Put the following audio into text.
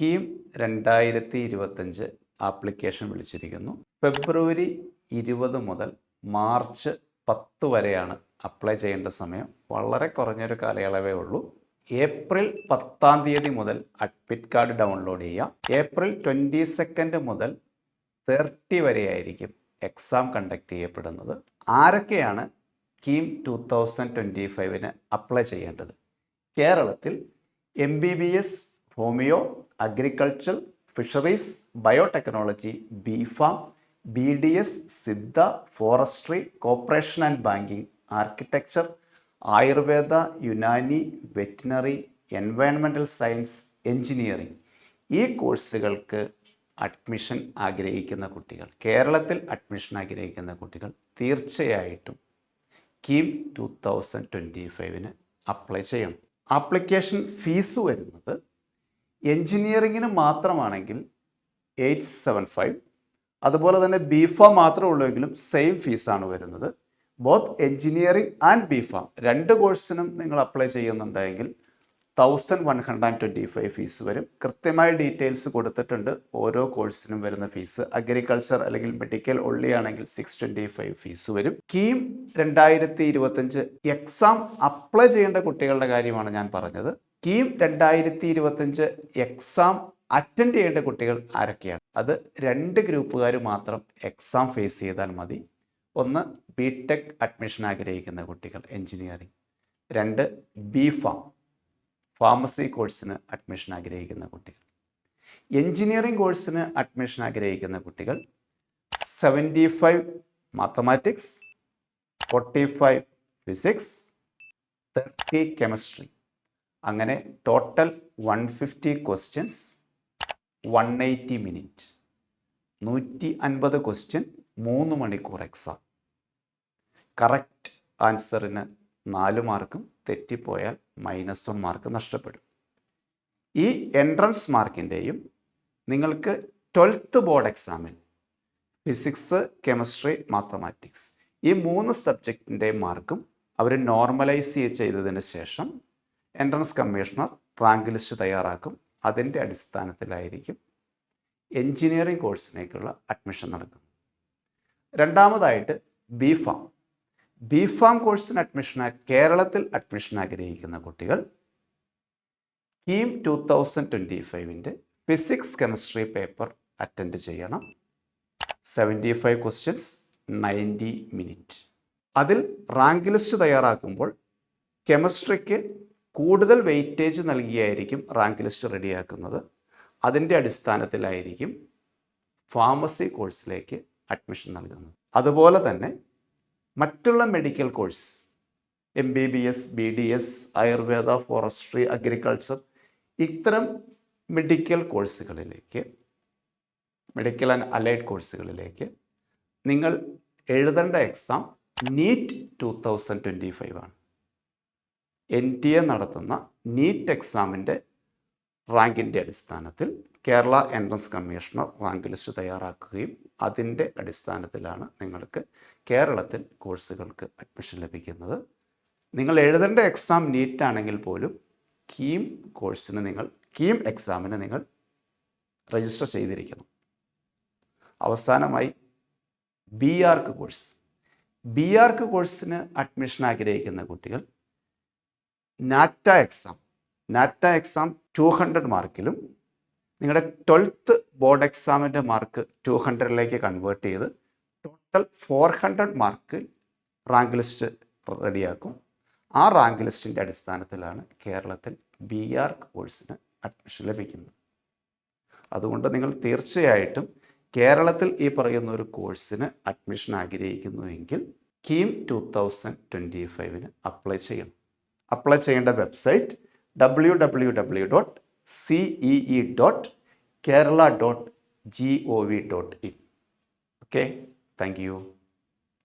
KEAM 2025 application വിളിച്ചിരിക്കുന്നു. ഫെബ്രുവരി 20 മുതൽ March 10 വരെയാണ് apply ചെയ്യേണ്ട സമയം. വളരെ കുറഞ്ഞൊരു കാലയളവേ ഉള്ളൂ. ഏപ്രിൽ 10 മുതൽ അഡ്മിറ്റ് കാർഡ് ഡൗൺലോഡ് ചെയ്യാം. ഏപ്രിൽ 22 മുതൽ 30 വരെയായിരിക്കും എക്സാം കണ്ടക്ട് ചെയ്യപ്പെടുന്നത്. ആരൊക്കെയാണ് കീം 2025 അപ്ലൈ ചെയ്യേണ്ടത്? കേരളത്തിൽ MBBS, homeo, agriculture, fisheries, biotechnology, BPharm, BDS, Siddha, forestry, corporation and banking, architecture, Ayurveda, Unani, veterinary, environmental science, engineering ഈ കോഴ്സുകൾക്ക് അഡ്മിഷൻ ആഗ്രഹിക്കുന്ന കുട്ടികൾ, കേരളത്തിൽ അഡ്മിഷൻ ആഗ്രഹിക്കുന്ന കുട്ടികൾ തീർച്ചയായിട്ടും കീം 2025 അപ്ലൈ ചെയ്യണം. ആപ്ലിക്കേഷൻ ഫീസ് വരുന്നത് എഞ്ചിനീയറിങ്ങിന് മാത്രമാണെങ്കിൽ 875, അതുപോലെ തന്നെ ബിഫാം മാത്രമേ ഉള്ളൂവെങ്കിലും സെയിം ഫീസാണ് വരുന്നത്. ബോത്ത് എഞ്ചിനീയറിംഗ് ആൻഡ് ബിഫാം രണ്ട് കോഴ്സിനും നിങ്ങൾ അപ്ലൈ ചെയ്യുന്നുണ്ടെങ്കിൽ 1125 ഫീസ് വരും. കൃത്യമായ ഡീറ്റെയിൽസ് കൊടുത്തിട്ടുണ്ട് ഓരോ കോഴ്സിനും വരുന്ന ഫീസ്. അഗ്രികൾച്ചർ അല്ലെങ്കിൽ മെഡിക്കൽ ഒള്ളി ആണെങ്കിൽ 625 ഫീസ് വരും. കീം 2025 എക്സാം അപ്ലൈ ചെയ്യേണ്ട കുട്ടികളുടെ കാര്യമാണ് ഞാൻ പറഞ്ഞത്. കീം 2025 എക്സാം അറ്റൻഡ് ചെയ്യേണ്ട കുട്ടികൾ ആരൊക്കെയാണ്? അത് 2 ഗ്രൂപ്പുകാർ മാത്രം എക്സാം ഫേസ് ചെയ്താൽ മതി. ഒന്ന് ബിടെക് അഡ്മിഷൻ ആഗ്രഹിക്കുന്ന കുട്ടികൾ, എഞ്ചിനീയറിംഗ്. 2 ബിഫാം, ഫാർമസി കോഴ്സിന് അഡ്മിഷൻ ആഗ്രഹിക്കുന്ന കുട്ടികൾ. എഞ്ചിനീയറിംഗ് കോഴ്സിന് അഡ്മിഷൻ ആഗ്രഹിക്കുന്ന കുട്ടികൾ 75 മാത്തമാറ്റിക്സ്, 45 ഫിസിക്സ്, 30 കെമിസ്ട്രി. അങ്ങനെ ടോട്ടൽ 150 ക്വസ്റ്റ്യൻസ്, 180 മിനിറ്റ്, 150 ക്വസ്റ്റ്യൻ, 3 മണിക്കൂർ എക്സാം. കറക്റ്റ് ആൻസറിന് 4 മാർക്കും, തെറ്റിപ്പോയാൽ -1 മാർക്ക് നഷ്ടപ്പെടും. ഈ എൻട്രൻസ് മാർക്കിൻ്റെയും നിങ്ങൾക്ക് 12th ബോർഡ് എക്സാമിൽ ഫിസിക്സ്, കെമിസ്ട്രി, മാത്തമാറ്റിക്സ് ഈ 3 സബ്ജക്റ്റിൻ്റെയും മാർക്കും അവർ നോർമലൈസ് ചെയ്തതിന് ശേഷം എൻട്രൻസ് കമ്മീഷണർ റാങ്ക് ലിസ്റ്റ് തയ്യാറാക്കും. അതിൻ്റെ അടിസ്ഥാനത്തിലായിരിക്കും എഞ്ചിനീയറിംഗ് കോഴ്സിലേക്കുള്ള അഡ്മിഷൻ നടക്കുന്നത്. രണ്ടാമതായിട്ട് ബിഫാം. ബിഫാം കോഴ്സിന് കേരളത്തിൽ അഡ്മിഷൻ ആഗ്രഹിക്കുന്ന കുട്ടികൾ KEAM 2025 physics chemistry paper attend ചെയ്യണം. 75 ക്വസ്റ്റ്യൻസ്, 90 മിനിറ്റ്. അതിൽ റാങ്ക് ലിസ്റ്റ് തയ്യാറാക്കുമ്പോൾ കെമിസ്ട്രിക്ക് കൂടുതൽ വെയിറ്റേജ് നൽകിയായിരിക്കും റാങ്ക് ലിസ്റ്റ് റെഡിയാക്കുന്നത്. അതിൻ്റെ അടിസ്ഥാനത്തിലായിരിക്കും ഫാർമസി കോഴ്സിലേക്ക് അഡ്മിഷൻ നൽകുന്നത്. അതുപോലെ തന്നെ മറ്റുള്ള medical course MBBS, BDS, Ayurveda, forestry, agriculture ഇത്തരം മെഡിക്കൽ കോഴ്സുകളിലേക്ക്, മെഡിക്കൽ ആൻഡ് അലൈഡ് കോഴ്സുകളിലേക്ക് നിങ്ങൾ എഴുതേണ്ട എക്സാം നീറ്റ് 2025 ആണ്. NTA നടത്തുന്ന നീറ്റ് എക്സാമിൻ്റെ റാങ്കിൻ്റെ അടിസ്ഥാനത്തിൽ Kerala entrance commissioner rank list തയ്യാറാക്കുകയും അതിൻ്റെ അടിസ്ഥാനത്തിലാണ് നിങ്ങൾക്ക് കേരളത്തിൽ കോഴ്സുകൾക്ക് അഡ്മിഷൻ ലഭിക്കുന്നത്. നിങ്ങൾ എഴുതേണ്ട എക്സാം നീറ്റ് ആണെങ്കിൽ പോലും കീം എക്സാമിന് നിങ്ങൾ രജിസ്റ്റർ ചെയ്തിരിക്കണം. അവസാനമായി BARC കോഴ്സ്. BARC കോഴ്സിന് അഡ്മിഷൻ ആഗ്രഹിക്കുന്ന കുട്ടികൾ നാറ്റ എക്സാം 200 മാർക്കിലും നിങ്ങളുടെ 12th ബോർഡ് എക്സാമിൻ്റെ മാർക്ക് 200ലേക്ക് കൺവേർട്ട് ചെയ്ത് ടോട്ടൽ 400 മാർക്ക് റാങ്ക് ലിസ്റ്റ് റെഡിയാക്കും. ആ റാങ്ക് ലിസ്റ്റിൻ്റെ അടിസ്ഥാനത്തിലാണ് കേരളത്തിൽ BARC കോഴ്സിന് അഡ്മിഷൻ ലഭിക്കുന്നത്. അതുകൊണ്ട് നിങ്ങൾ തീർച്ചയായിട്ടും കേരളത്തിൽ ഈ പറയുന്ന ഒരു കോഴ്സിന് അഡ്മിഷൻ ആഗ്രഹിക്കുന്നുവെങ്കിൽ കീം 2025 അപ്ലൈ ചെയ്യണം. അപ്ലൈ ചെയ്യേണ്ട website www.cee.kerala.gov.in. Okay, thank you.